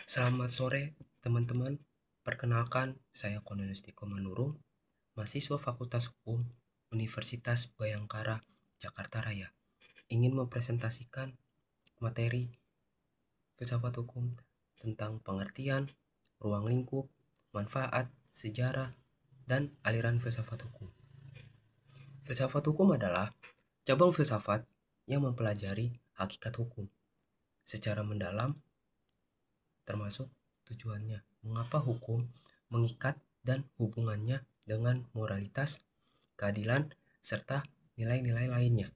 Selamat sore teman-teman, perkenalkan saya Cornelius Diko Manurung, mahasiswa Fakultas Hukum Universitas Bhayangkara, Jakarta Raya. Ingin mempresentasikan materi filsafat hukum tentang pengertian, ruang lingkup, manfaat, sejarah, dan aliran filsafat hukum. Filsafat hukum adalah cabang filsafat yang mempelajari hakikat hukum secara mendalam, termasuk tujuannya, mengapa hukum mengikat dan hubungannya dengan moralitas, keadilan, serta nilai-nilai lainnya.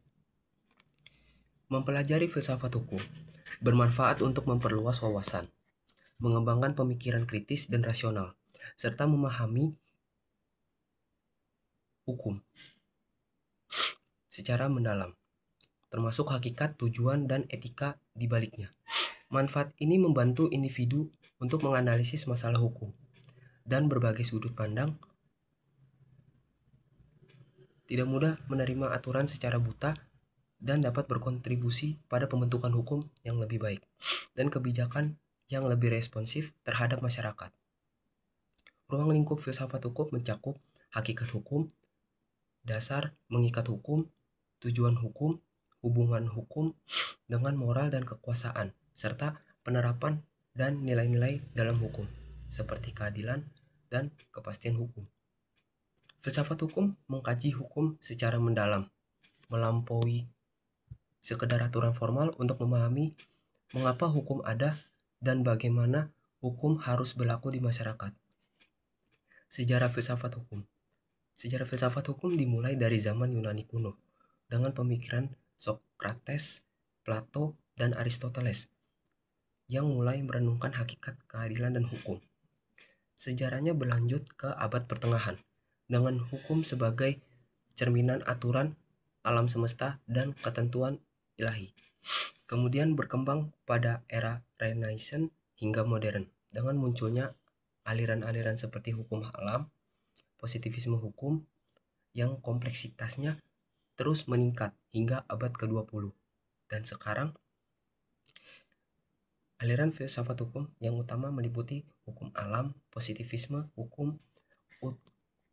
Mempelajari filsafat hukum bermanfaat untuk memperluas wawasan, mengembangkan pemikiran kritis dan rasional, serta memahami hukum secara mendalam, termasuk hakikat, tujuan, dan etika di baliknya. Manfaat ini membantu individu untuk menganalisis masalah hukum dan berbagai sudut pandang, tidak mudah menerima aturan secara buta, dan dapat berkontribusi pada pembentukan hukum yang lebih baik dan kebijakan yang lebih responsif terhadap masyarakat. Ruang lingkup filsafat hukum mencakup hakikat hukum, dasar mengikat hukum, tujuan hukum, hubungan hukum dengan moral dan kekuasaan, serta penerapan dan nilai-nilai dalam hukum, seperti keadilan dan kepastian hukum. Filsafat hukum mengkaji hukum secara mendalam, melampaui sekedar aturan formal untuk memahami mengapa hukum ada dan bagaimana hukum harus berlaku di masyarakat. Sejarah filsafat hukum. Sejarah filsafat hukum dimulai dari zaman Yunani kuno dengan pemikiran Socrates, Plato, dan Aristoteles yang mulai merenungkan hakikat keadilan dan hukum. Sejarahnya berlanjut ke abad pertengahan dengan hukum sebagai cerminan aturan alam semesta dan ketentuan ilahi. Kemudian berkembang pada era Renaissance hingga modern dengan munculnya aliran-aliran seperti hukum alam, positivisme hukum yang kompleksitasnya terus meningkat hingga abad ke-20. Dan sekarang aliran filsafat hukum yang utama meliputi hukum alam, positivisme, hukum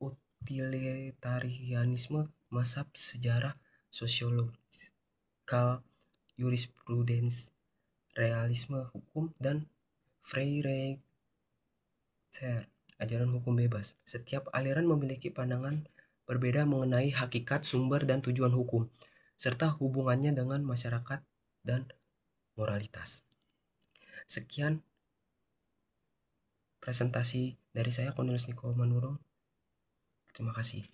utilitarianisme, mazhab, sejarah, sosiologikal, jurisprudens, realisme hukum, dan Freireiter, ajaran hukum bebas. Setiap aliran memiliki pandangan berbeda mengenai hakikat, sumber, dan tujuan hukum, serta hubungannya dengan masyarakat dan moralitas. Sekian presentasi dari saya, Cornelius Diko Manurung. Terima kasih.